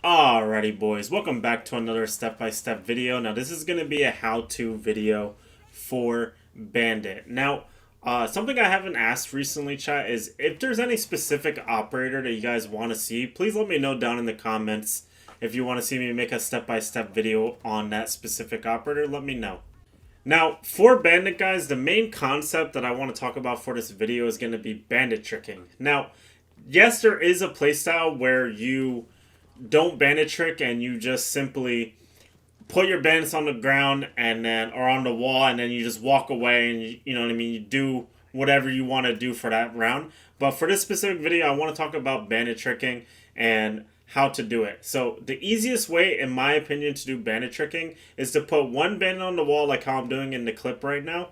Alrighty boys, welcome back to another step-by-step video. Now this is going to be a how-to video for Bandit. Now, something I haven't asked recently, chat, is if there's any specific operator that you guys want to see, please let me know down in the comments. If you want to see me make a step-by-step video on that specific operator, let me know. Now, for Bandit, guys, the main concept that I want to talk about for this video is going to be bandit tricking. Now, yes, there is a playstyle where you don't bandit trick and you just simply put your bandits on the ground and then or on the wall and then you just walk away and you know what I mean, you do whatever you want to do for that round. But for this specific video, I want to talk about bandit tricking and how to do it. So the easiest way, in my opinion, to do bandit tricking is to put one bandit on the wall like how I'm doing in the clip right now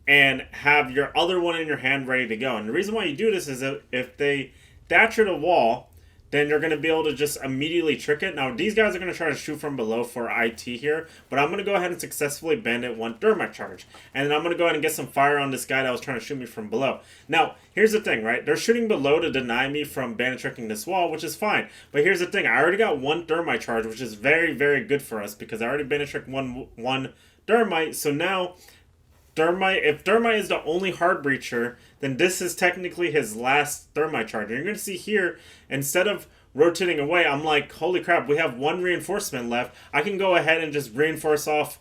and have your other one in your hand ready to go. And the reason why you do this is that if they dash the wall, then you're going to be able to just immediately trick it. Now, these guys are going to try to shoot from below for IT here, but I'm going to go ahead and successfully bandit one thermite charge. And then I'm going to go ahead and get some fire on this guy that was trying to shoot me from below. Now, here's the thing, right? They're shooting below to deny me from bandit tricking this wall, which is fine. But here's the thing. I already got one thermite charge, which is very, very good for us because I already bandit tricked one thermite. So now, if Thermite is the only hard breacher, then this is technically his last Thermite charge. And you're going to see here, instead of rotating away, I'm like, holy crap, we have one reinforcement left. I can go ahead and just reinforce off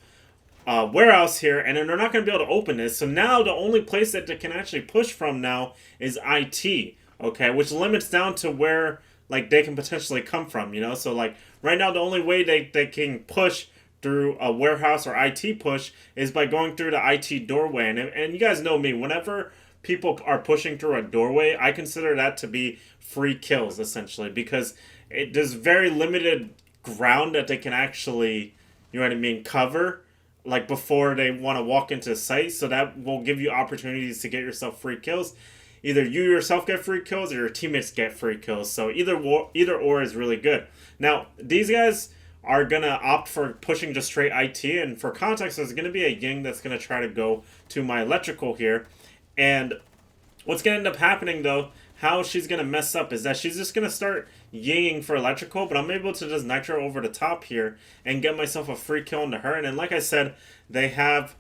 warehouse here, and then they're not going to be able to open this. So now the only place that they can actually push from now is IT, okay, which limits down to where like they can potentially come from, you know? So like right now the only way they can push through a warehouse or IT push is by going through the IT doorway. And you guys know me, whenever people are pushing through a doorway, I consider that to be free kills, essentially, because there's very limited ground that they can actually, you know what I mean, cover, like before they want to walk into the site. So that will give you opportunities to get yourself free kills. Either you yourself get free kills or your teammates get free kills. So either or is really good. Now, these guys are going to opt for pushing just straight IT. And for context, there's going to be a Ying that's going to try to go to my electrical here. And what's going to end up happening, though, how she's going to mess up is that she's just going to start yinging for electrical. But I'm able to just nitro over the top here and get myself a free kill into her. And then, like I said, they have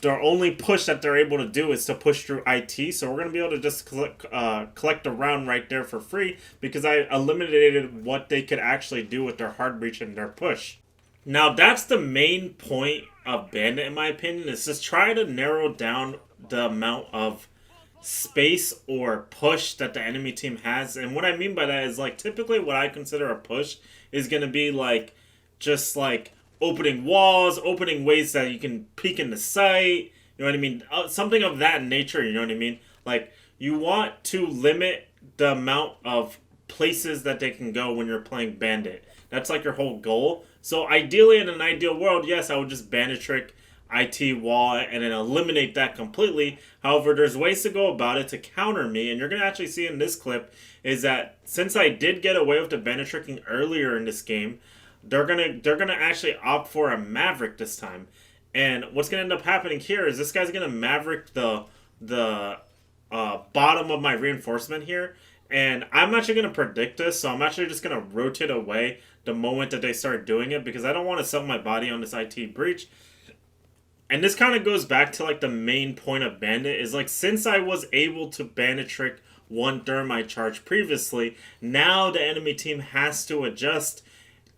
their only push that they're able to do is to push through IT. So we're going to be able to just collect a round right there for free because I eliminated what they could actually do with their hard breach and their push. Now, that's the main point of Bandit, in my opinion, is just try to narrow down the amount of space or push that the enemy team has. And what I mean by that is, like, typically what I consider a push is going to be, like, just, like, opening walls, opening ways that you can peek in the site, you know what I mean? Something of that nature, you know what I mean? Like, you want to limit the amount of places that they can go when you're playing Bandit. That's like your whole goal. So ideally, in an ideal world, yes, I would just bandit trick IT wall and then eliminate that completely. However, there's ways to go about it to counter me, and you're going to actually see in this clip is that since I did get away with the bandit tricking earlier in this game, they're gonna actually opt for a Maverick this time. And what's gonna end up happening here is this guy's gonna Maverick the bottom of my reinforcement here. And I'm actually gonna predict this, so I'm actually just gonna rotate away the moment that they start doing it because I don't want to sell my body on this IT breach. And this kind of goes back to like the main point of Bandit is like since I was able to bandit trick one thermite charge previously, now the enemy team has to adjust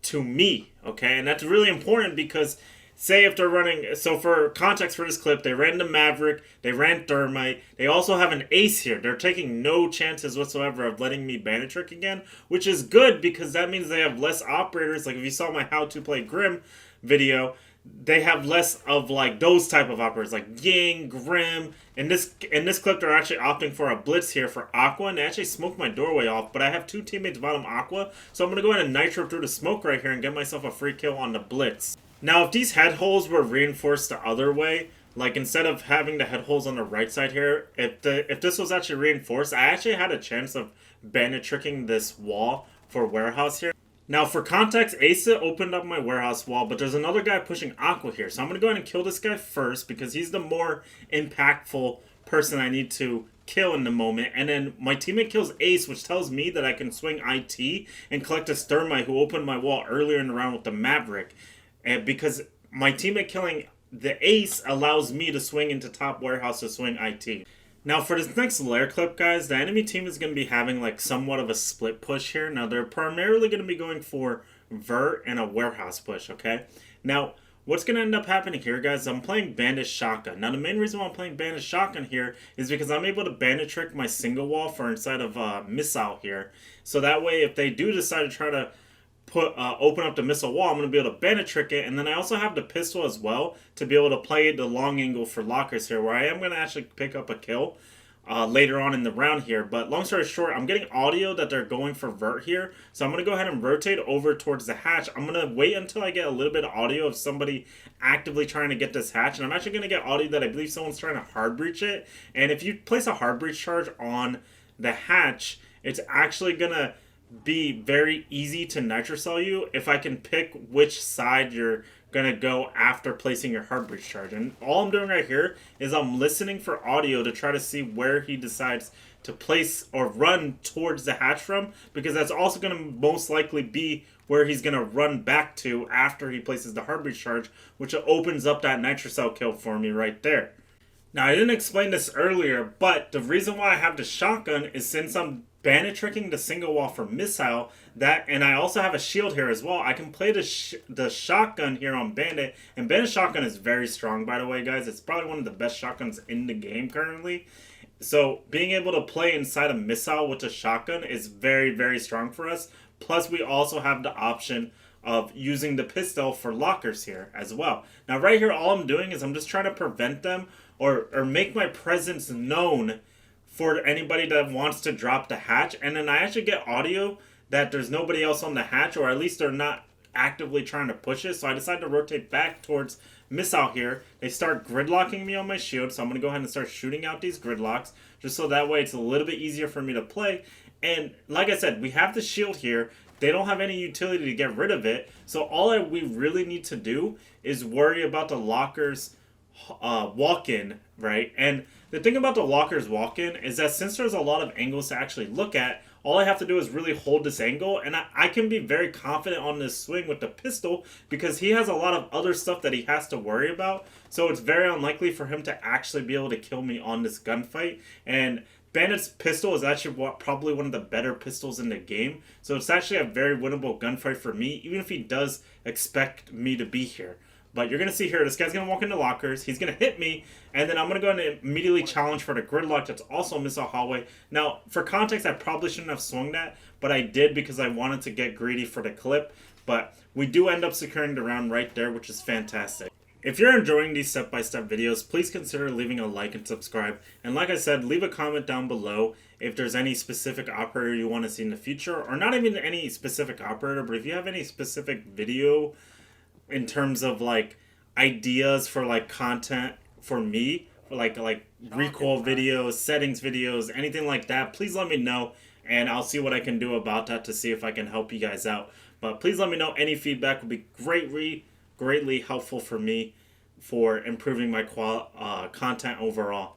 to me, okay? And that's really important because say if they're running, so for context for this clip, they ran the Maverick, they ran Thermite, they also have an Ace here. They're taking no chances whatsoever of letting me bandit trick again, which is good because that means they have less operators. Like if you saw my how to play Grim video, they have less of like those type of operators like Ying, Grim. In this clip, they're actually opting for a blitz here for Aqua, and they actually smoked my doorway off, but I have two teammates bottom Aqua, so I'm going to go ahead and nitro through the smoke right here and get myself a free kill on the blitz. Now, if these head holes were reinforced the other way, like instead of having the head holes on the right side here, if this was actually reinforced, I actually had a chance of bandit tricking this wall for warehouse here. Now, for context, Asa opened up my warehouse wall, but there's another guy pushing Aqua here. So I'm going to go ahead and kill this guy first because he's the more impactful person I need to kill in the moment, and then my teammate kills Ace, which tells me that I can swing IT and collect a Thermite who opened my wall earlier in the round with the Maverick. And because my teammate killing the Ace allows me to swing into top warehouse to swing IT. Now for this next lair clip, guys, the enemy team is going to be having like somewhat of a split push here. Now they're primarily going to be going for vert and a warehouse push, okay? Now, what's going to end up happening here, guys, I'm playing Bandit Shotgun. Now, the main reason why I'm playing Bandit Shotgun here is because I'm able to Bandit trick my single wall for inside of Missile here. So that way, if they do decide to try to open up the missile wall, I'm going to be able to Bandit trick it. And then I also have the pistol as well to be able to play the long angle for lockers here, where I am going to actually pick up a kill later on in the round here. But long story short, I'm getting audio that they're going for vert here. So I'm going to go ahead and rotate over towards the hatch. I'm going to wait until I get a little bit of audio of somebody actively trying to get this hatch. And I'm actually going to get audio that I believe someone's trying to hard breach it. And if you place a hard breach charge on the hatch, it's actually going to be very easy to nitrocell you if I can pick which side you're going to go after placing your hard breach charge. And all I'm doing right here is I'm listening for audio to try to see where he decides to place or run towards the hatch from, because that's also going to most likely be where he's going to run back to after he places the hard breach charge, which opens up that nitrocell kill for me right there. Now, I didn't explain this earlier, but the reason why I have the shotgun is since I'm Bandit tricking the single wall for missile, and I also have a shield here as well, I can play the shotgun here on Bandit, and Bandit shotgun is very strong, by the way, guys. It's probably one of the best shotguns in the game currently. So being able to play inside a missile with a shotgun is very, very strong for us. Plus, we also have the option of using the pistol for lockers here as well. Now, right here, all I'm doing is I'm just trying to prevent them or make my presence known for anybody that wants to drop the hatch. And then I actually get audio that there's nobody else on the hatch, or at least they're not actively trying to push it. So I decide to rotate back towards Missile here. They start gridlocking me on my shield, so I'm going to go ahead and start shooting out these gridlocks, just so that way it's a little bit easier for me to play. And like I said, we have the shield here. They don't have any utility to get rid of it. So all we really need to do is worry about the lockers walk-in, right? And the thing about the lockers walk-in is that since there's a lot of angles to actually look at, all I have to do is really hold this angle, and I can be very confident on this swing with the pistol because he has a lot of other stuff that he has to worry about. So it's very unlikely for him to actually be able to kill me on this gunfight. And Bandit's pistol is actually probably one of the better pistols in the game. So it's actually a very winnable gunfight for me, even if he does expect me to be here. But you're going to see here, this guy's going to walk into lockers, he's going to hit me, and then I'm going to go and immediately challenge for the gridlock that's also a missile hallway. Now, for context, I probably shouldn't have swung that, but I did because I wanted to get greedy for the clip. But we do end up securing the round right there, which is fantastic. If you're enjoying these step-by-step videos, please consider leaving a like and subscribe. And like I said, leave a comment down below if there's any specific operator you want to see in the future, or not even any specific operator, but if you have any specific video in terms of like ideas for like content for me, for like recoil videos, settings videos, anything like that, please let me know, and I'll see what I can do about that to see if I can help you guys out. But please let me know. Any feedback would be greatly helpful for me for improving my content overall.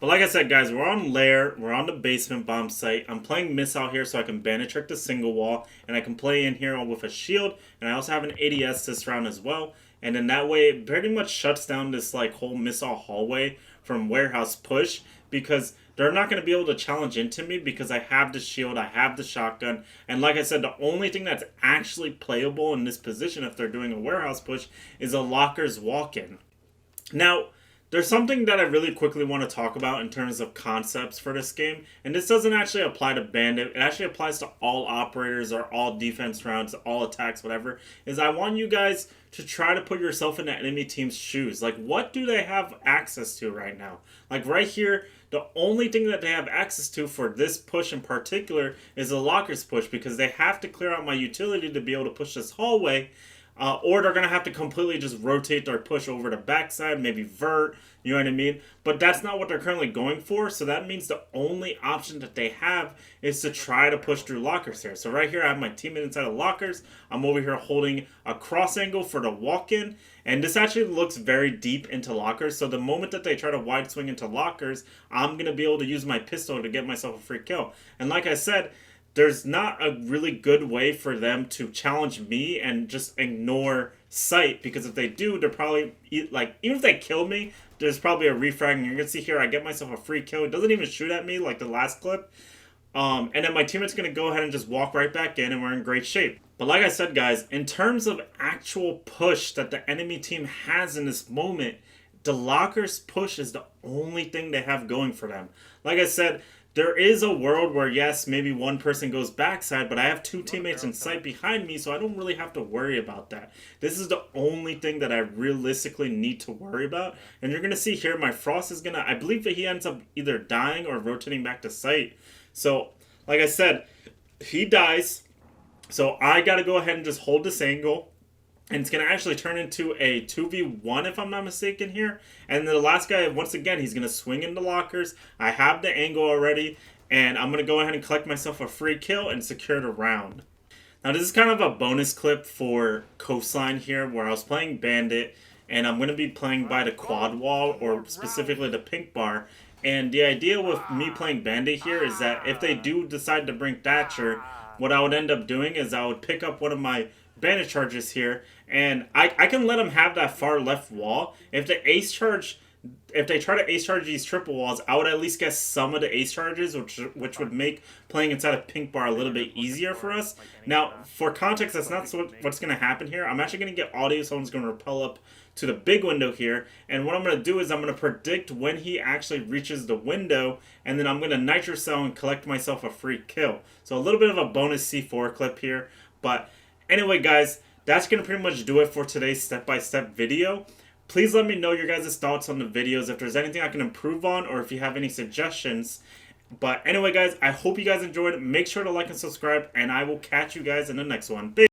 But like I said, guys, we're on lair, we're on the basement bomb site. I'm playing missile here so I can bandit trick the single wall, and I can play in here with a shield, and I also have an ADS this round as well. And then that way it pretty much shuts down this like whole missile hallway from warehouse push, because they're not going to be able to challenge into me because I have the shield, I have the shotgun, and like I said, the only thing that's actually playable in this position if they're doing a warehouse push is a lockers walk-in. Now, there's something that I really quickly want to talk about in terms of concepts for this game, and this doesn't actually apply to Bandit, it actually applies to all operators or all defense rounds, all attacks, whatever, is I want you guys to try to put yourself in the enemy team's shoes. Like, what do they have access to right now? Like, right here, the only thing that they have access to for this push in particular is the lockers push, because they have to clear out my utility to be able to push this hallway. or they're going to have to completely just rotate their push over to backside, maybe vert, you know what I mean? But that's not what they're currently going for, so that means the only option that they have is to try to push through lockers here. So right here, I have my teammate inside of lockers. I'm over here holding a cross angle for the walk-in, and this actually looks very deep into lockers, so the moment that they try to wide swing into lockers, I'm going to be able to use my pistol to get myself a free kill. And like I said, there's not a really good way for them to challenge me and just ignore sight, because if they do, they're probably, like, even if they kill me, there's probably a refrag, and you're going to see here, I get myself a free kill. It doesn't even shoot at me like the last clip. And then my teammate's going to go ahead and just walk right back in, and we're in great shape. But like I said, guys, in terms of actual push that the enemy team has in this moment, the lockers push is the only thing they have going for them. Like I said, there is a world where, yes, maybe one person goes backside, but I have two teammates in sight behind me, so I don't really have to worry about that. This is the only thing that I realistically need to worry about. And you're going to see here, my Frost is going to, I believe that he ends up either dying or rotating back to sight. So, like I said, he dies, so I got to go ahead and just hold this angle. And it's going to actually turn into a 2v1 if I'm not mistaken here. And the last guy, once again, he's going to swing into lockers. I have the angle already. And I'm going to go ahead and collect myself a free kill and secure the round. Now this is kind of a bonus clip for Coastline here, where I was playing Bandit. And I'm going to be playing by the quad wall, or specifically the pink bar. And the idea with me playing Bandit here is that if they do decide to bring Thatcher, what I would end up doing is I would pick up one of my Bandit charges here, and I can let them have that far left wall. If they try to ace charge these triple walls, I would at least get some of the ace charges, which would make playing inside a pink bar a little bit easier for us. Now, for context, that's not what's going to happen here. I'm actually going to get audio, someone's going to rappel up to the big window here, and what I'm going to do is I'm going to predict when he actually reaches the window, and then I'm going to nitro cell and collect myself a free kill. So a little bit of a bonus C4 clip here, but anyway, guys, that's going to pretty much do it for today's step-by-step video. Please let me know your guys' thoughts on the videos, if there's anything I can improve on, or if you have any suggestions. But anyway, guys, I hope you guys enjoyed. Make sure to like and subscribe, and I will catch you guys in the next one.